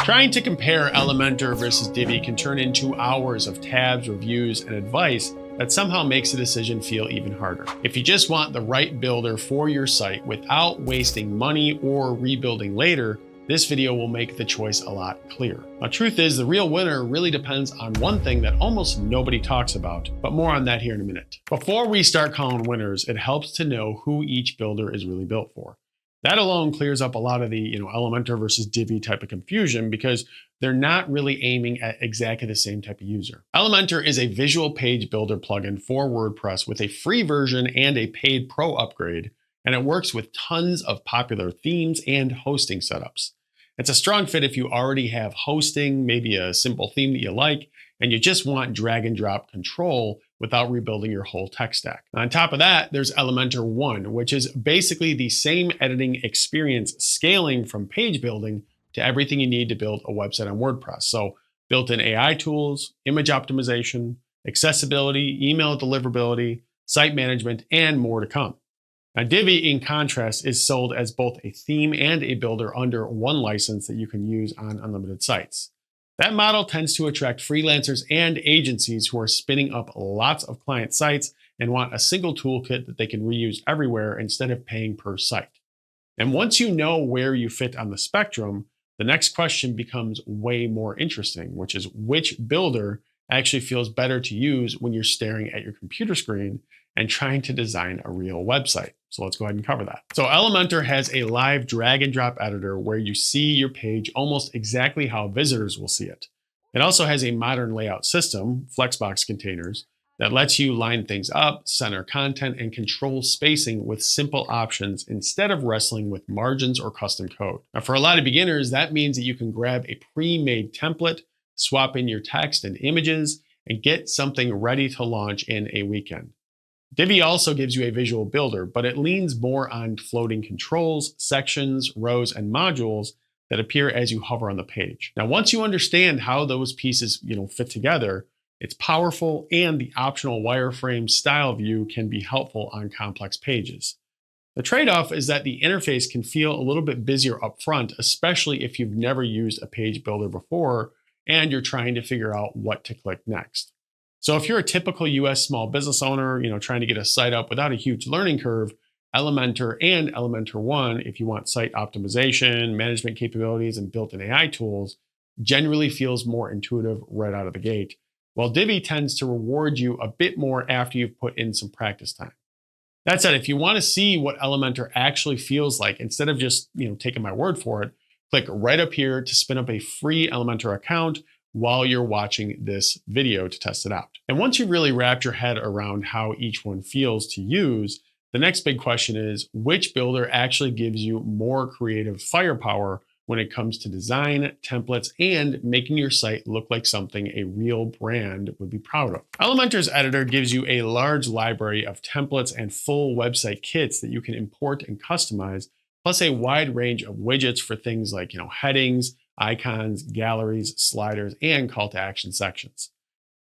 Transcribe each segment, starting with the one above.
Trying to compare Elementor versus Divi can turn into hours of tabs, reviews, and advice that somehow makes the decision feel even harder. If you just want the right builder for your site without wasting money or rebuilding later, this video will make the choice a lot clearer. Now, truth is, the real winner really depends on one thing that almost nobody talks about, but more on that here in a minute. Before we start calling winners, it helps to know who each builder is really built for. That alone clears up a lot of the Elementor versus Divi type of confusion because they're not really aiming at exactly the same type of user. Elementor is a visual page builder plugin for WordPress with a free version and a paid pro upgrade, and it works with tons of popular themes and hosting setups. It's a strong fit if you already have hosting, maybe a simple theme that you like, and you just want drag and drop control without rebuilding your whole tech stack. On top of that, there's Elementor 1, which is basically the same editing experience scaling from page building to everything you need to build a website on WordPress. So built-in AI tools, image optimization, accessibility, email deliverability, site management, and more to come. Now, Divi, in contrast, is sold as both a theme and a builder under one license that you can use on unlimited sites. That model tends to attract freelancers and agencies who are spinning up lots of client sites and want a single toolkit that they can reuse everywhere instead of paying per site. And once you know where you fit on the spectrum, the next question becomes way more interesting, which is which builder actually feels better to use when you're staring at your computer screen and trying to design a real website. So let's go ahead and cover that. So Elementor has a live drag and drop editor where you see your page almost exactly how visitors will see it. It also has a modern layout system, Flexbox containers, that lets you line things up, center content, and control spacing with simple options instead of wrestling with margins or custom code. Now, for a lot of beginners, that means that you can grab a pre-made template, swap in your text and images, and get something ready to launch in a weekend. Divi also gives you a visual builder, but it leans more on floating controls, sections, rows, and modules that appear as you hover on the page. Now, once you understand how those pieces fit together, it's powerful, and the optional wireframe style view can be helpful on complex pages. The trade-off is that the interface can feel a little bit busier up front, especially if you've never used a page builder before and you're trying to figure out what to click next. So if you're a typical US small business owner, trying to get a site up without a huge learning curve, Elementor and Elementor 1, if you want site optimization, management capabilities, and built-in AI tools, generally feels more intuitive right out of the gate, while Divi tends to reward you a bit more after you've put in some practice time. That said, if you want to see what Elementor actually feels like, instead of just taking my word for it, click right up here to spin up a free Elementor account while you're watching this video to test it out. And once you've really wrapped your head around how each one feels to use, the next big question is which builder actually gives you more creative firepower when it comes to design, templates, and making your site look like something a real brand would be proud of. Elementor's editor gives you a large library of templates and full website kits that you can import and customize, plus a wide range of widgets for things like headings, icons, galleries, sliders, and call to action sections.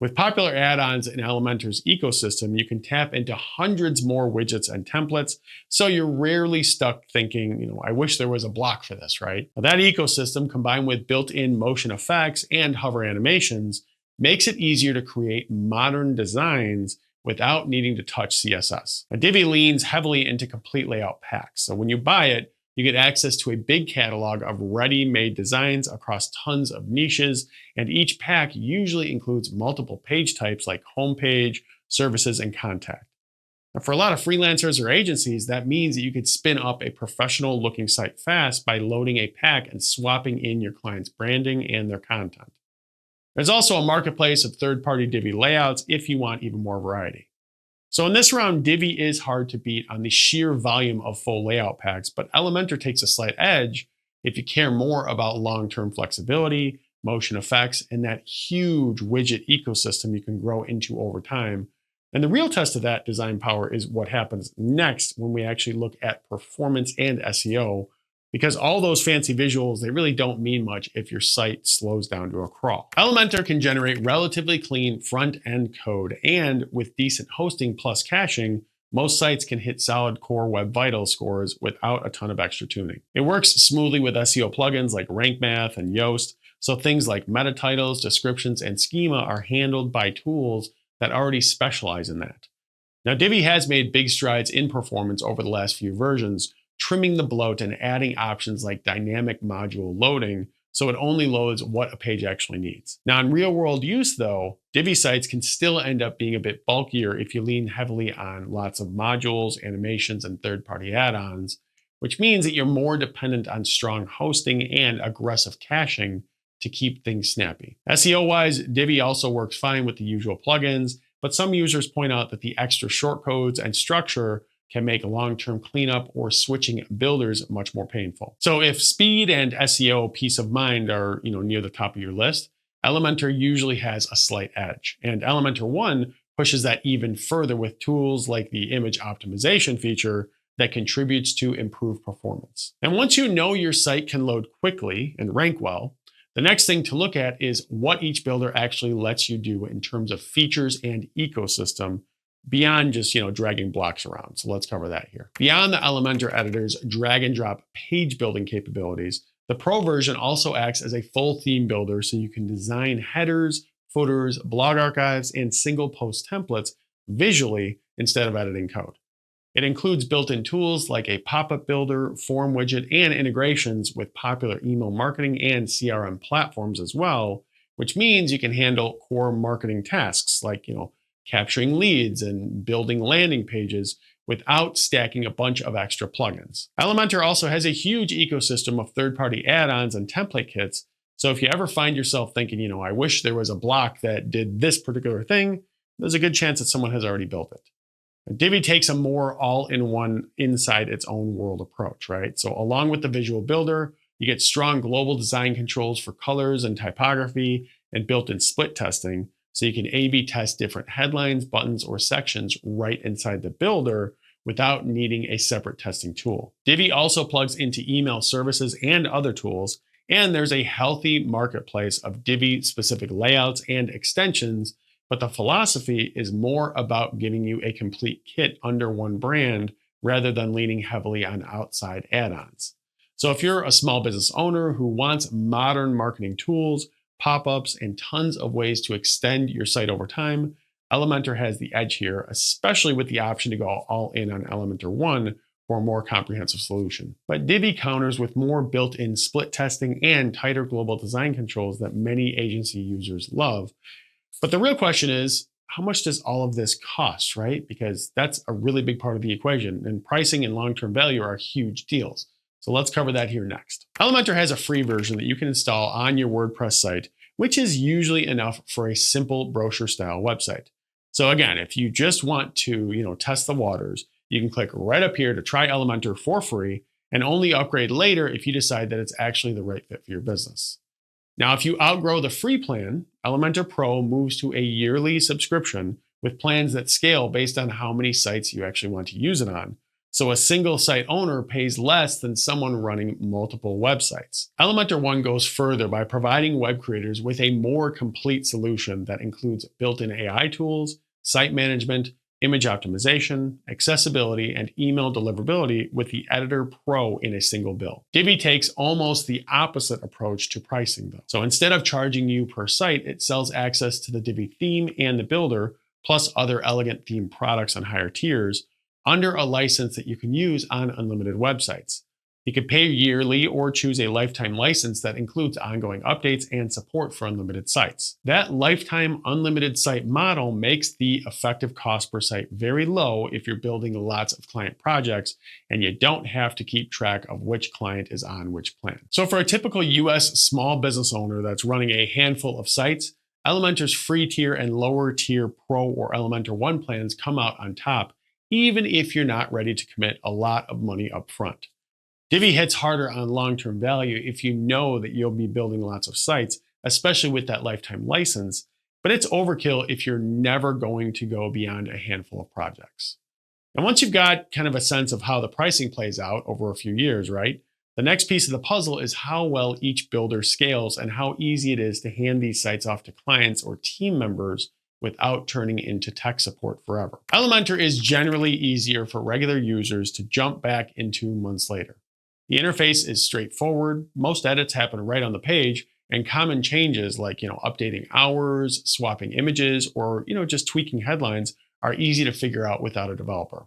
With popular add-ons in Elementor's ecosystem, you can tap into hundreds more widgets and templates, so you're rarely stuck thinking, I wish there was a block for this, right? Now, that ecosystem, combined with built-in motion effects and hover animations, makes it easier to create modern designs without needing to touch CSS. Now, Divi leans heavily into complete layout packs, so when you buy it, you get access to a big catalog of ready-made designs across tons of niches, and each pack usually includes multiple page types like homepage, services, and contact. Now, for a lot of freelancers or agencies, that means that you could spin up a professional-looking site fast by loading a pack and swapping in your client's branding and their content. There's also a marketplace of third-party Divi layouts if you want even more variety. So in this round, Divi is hard to beat on the sheer volume of full layout packs, but Elementor takes a slight edge if you care more about long-term flexibility, motion effects, and that huge widget ecosystem you can grow into over time. And the real test of that design power is what happens next when we actually look at performance and SEO, because all those fancy visuals, they really don't mean much if your site slows down to a crawl. Elementor can generate relatively clean front-end code, and with decent hosting plus caching, most sites can hit solid core Web Vitals scores without a ton of extra tuning. It works smoothly with SEO plugins like Rank Math and Yoast, so things like meta titles, descriptions, and schema are handled by tools that already specialize in that. Now, Divi has made big strides in performance over the last few versions, trimming the bloat and adding options like dynamic module loading, so it only loads what a page actually needs. Now, in real-world use, though, Divi sites can still end up being a bit bulkier if you lean heavily on lots of modules, animations, and third-party add-ons, which means that you're more dependent on strong hosting and aggressive caching to keep things snappy. SEO-wise, Divi also works fine with the usual plugins, but some users point out that the extra shortcodes and structure can make long-term cleanup or switching builders much more painful. So if speed and SEO peace of mind are near the top of your list, Elementor usually has a slight edge. And Elementor 1 pushes that even further with tools like the image optimization feature that contributes to improved performance. And once you know your site can load quickly and rank well, the next thing to look at is what each builder actually lets you do in terms of features and ecosystem beyond just dragging blocks around. So let's cover that here. Beyond the Elementor editor's drag and drop page building capabilities, the Pro version also acts as a full theme builder, so you can design headers, footers, blog archives, and single post templates visually instead of editing code. It includes built-in tools like a pop-up builder, form widget, and integrations with popular email marketing and CRM platforms as well, which means you can handle core marketing tasks like, capturing leads and building landing pages without stacking a bunch of extra plugins. Elementor also has a huge ecosystem of third-party add-ons and template kits, so if you ever find yourself thinking, I wish there was a block that did this particular thing, there's a good chance that someone has already built it. Divi takes a more all-in-one inside its own world approach, right? So along with the visual builder, you get strong global design controls for colors and typography and built-in split testing, so you can A/B test different headlines, buttons, or sections right inside the builder without needing a separate testing tool. Divi also plugs into email services and other tools, and there's a healthy marketplace of Divi-specific layouts and extensions, but the philosophy is more about giving you a complete kit under one brand rather than leaning heavily on outside add-ons. So if you're a small business owner who wants modern marketing tools, pop-ups, and tons of ways to extend your site over time, Elementor has the edge here, especially with the option to go all in on Elementor 1 for a more comprehensive solution. But Divi counters with more built-in split testing and tighter global design controls that many agency users love. But the real question is, how much does all of this cost, right? Because that's a really big part of the equation, and pricing and long-term value are huge deals. So let's cover that here next. Elementor has a free version that you can install on your WordPress site, which is usually enough for a simple brochure-style website. So again, if you just want to, test the waters, you can click right up here to try Elementor for free and only upgrade later if you decide that it's actually the right fit for your business. Now, if you outgrow the free plan, Elementor Pro moves to a yearly subscription with plans that scale based on how many sites you actually want to use it on. So a single site owner pays less than someone running multiple websites. Elementor 1 goes further by providing web creators with a more complete solution that includes built-in AI tools, site management, image optimization, accessibility, and email deliverability with the Editor Pro in a single bill. Divi takes almost the opposite approach to pricing though. So instead of charging you per site, it sells access to the Divi theme and the builder, plus other elegant theme products on higher tiers, under a license that you can use on unlimited websites. You can pay yearly or choose a lifetime license that includes ongoing updates and support for unlimited sites. That lifetime unlimited site model makes the effective cost per site very low if you're building lots of client projects and you don't have to keep track of which client is on which plan. So for a typical US small business owner that's running a handful of sites, Elementor's free tier and lower tier Pro or Elementor 1 plans come out on top, even if you're not ready to commit a lot of money up front. Divi hits harder on long-term value if you know that you'll be building lots of sites, especially with that lifetime license, but it's overkill if you're never going to go beyond a handful of projects. And once you've got kind of a sense of how the pricing plays out over a few years, right? The next piece of the puzzle is how well each builder scales and how easy it is to hand these sites off to clients or team members without turning into tech support forever. Elementor is generally easier for regular users to jump back into months later. The interface is straightforward. Most edits happen right on the page, and common changes like, updating hours, swapping images, or, just tweaking headlines are easy to figure out without a developer.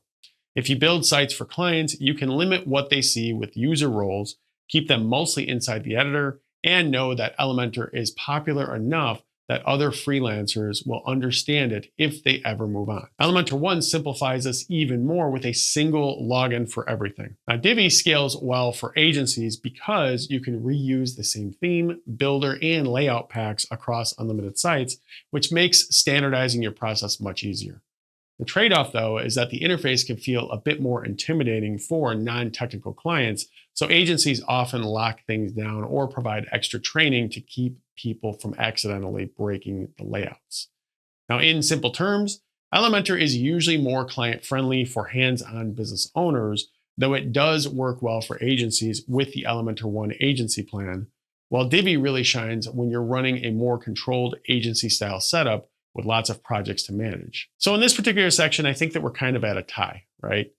If you build sites for clients, you can limit what they see with user roles, keep them mostly inside the editor, and know that Elementor is popular enough that other freelancers will understand it if they ever move on. Elementor 1 simplifies this even more with a single login for everything. Now, Divi scales well for agencies because you can reuse the same theme, builder, and layout packs across unlimited sites, which makes standardizing your process much easier. The trade-off, though, is that the interface can feel a bit more intimidating for non-technical clients, so agencies often lock things down or provide extra training to keep people from accidentally breaking the layouts. Now, in simple terms, Elementor is usually more client-friendly for hands-on business owners, though it does work well for agencies with the Elementor 1 agency plan, while Divi really shines when you're running a more controlled agency-style setup with lots of projects to manage. So in this particular section, I think that we're kind of at a tie, right?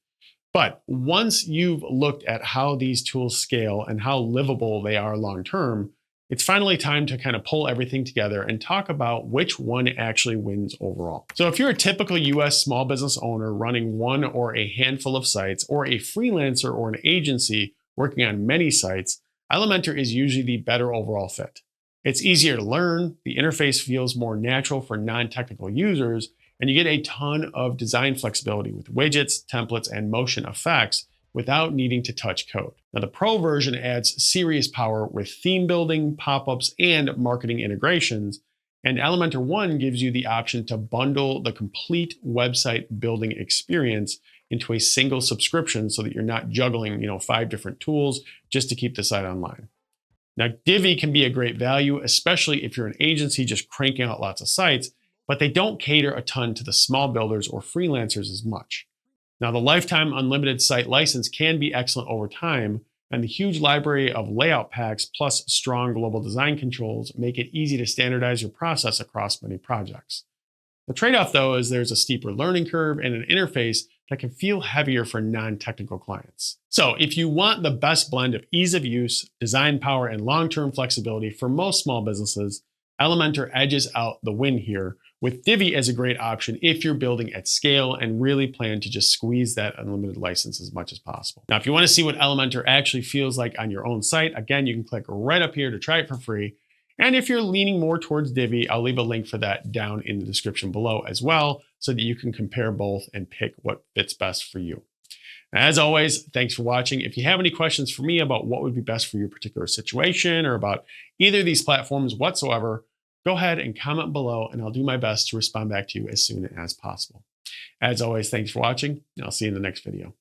But once you've looked at how these tools scale and how livable they are long-term, it's finally time to kind of pull everything together and talk about which one actually wins overall. So if you're a typical US small business owner running one or a handful of sites, or a freelancer or an agency working on many sites, Elementor is usually the better overall fit. It's easier to learn, the interface feels more natural for non-technical users, and you get a ton of design flexibility with widgets, templates, and motion effects without needing to touch code. Now, the Pro version adds serious power with theme building, pop-ups, and marketing integrations, and Elementor 1 gives you the option to bundle the complete website building experience into a single subscription so that you're not juggling, 5 different tools just to keep the site online. Now, Divi can be a great value, especially if you're an agency just cranking out lots of sites, but they don't cater a ton to the small builders or freelancers as much. Now, the lifetime unlimited site license can be excellent over time, and the huge library of layout packs plus strong global design controls make it easy to standardize your process across many projects. The trade-off, though, is there's a steeper learning curve and an interface that can feel heavier for non-technical clients. So if you want the best blend of ease of use, design power, and long-term flexibility for most small businesses, Elementor edges out the win here, with Divi as a great option if you're building at scale and really plan to just squeeze that unlimited license as much as possible. Now, if you want to see what Elementor actually feels like on your own site, again, you can click right up here to try it for free. And if you're leaning more towards Divi, I'll leave a link for that down in the description below as well, so that you can compare both and pick what fits best for you. As always, thanks for watching. If you have any questions for me about what would be best for your particular situation or about either of these platforms whatsoever, go ahead and comment below and I'll do my best to respond back to you as soon as possible. As always, thanks for watching, and I'll see you in the next video.